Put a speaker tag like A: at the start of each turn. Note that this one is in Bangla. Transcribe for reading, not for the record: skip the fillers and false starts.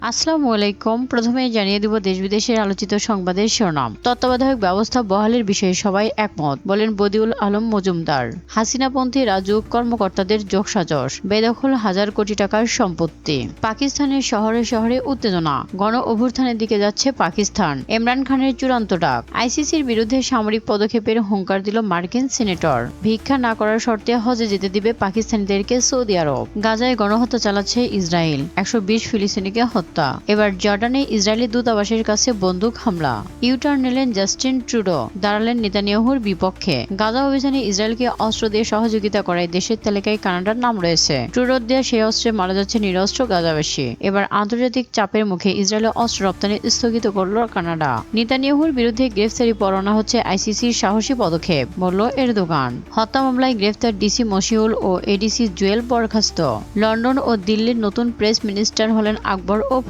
A: আসসালামু আলাইকুম। প্রথমেই জানিয়ে দিব দেশ বিদেশের আলোচিত সংবাদের শিরোনাম। তত্ত্বাবধায়ক ব্যবস্থা বহালের বিষয়ে সবাই একমত, বলেন বদিউল আলম মজুমদার। হাসিনাপন্থী রাজুক কর্মকর্তাদের যোগসাজশ, বেদখল হাজার কোটি টাকার সম্পত্তি। পাকিস্তানের শহরে শহরে উত্তেজনা, গণ অভ্যুত্থানের দিকে যাচ্ছে পাকিস্তান। ইমরান খানের চূড়ান্ত ডাক। আইসিসির বিরুদ্ধে সামরিক পদক্ষেপের হুঙ্কার দিল মার্কিন সিনেটর। ভিক্ষা না করার শর্তে হজে যেতে দিবে পাকিস্তানিদেরকে সৌদি আরব। গাজায় গণহত্যা চালাচ্ছে ইসরায়েল, 120 ফিলিস্তিনিকে হত্যা। এবার জর্ডানে ইসরায়েলি দূতাবাসের কাছে বন্দুক হামলা। ইউটার্ন নিলেন জাস্টিন ট্রুডো, দাঁড়ালেন নেতানিয়াহুর বিপক্ষে। গাজা অভিযানে ইসরায়েলকে অস্ত্র দিয়ে সহযোগিতা করায় দেশের তালিকায় কানাডার নাম রয়েছে। ট্রুডোর দেয়া সেই অস্ত্রে মারা যাচ্ছে নিরস্ত্র গাজাবাসী। এবার আন্তর্জাতিক চাপের মুখে ইসরায়েলে অস্ত্র রপ্তানি স্থগিত করল কানাডা। নেতানিয়াহুর বিরুদ্ধে গ্রেফতারি পরোয়ানা হচ্ছে আইসিসির সাহসী পদক্ষেপ, বলল এরদোগান। হত্যা মামলায় গ্রেফতার ডিসি মশিউল ও এডিসি জুয়েল বরখাস্ত। লন্ডন ও দিল্লির নতুন প্রেস মিনিস্টার হলেন আকবর ও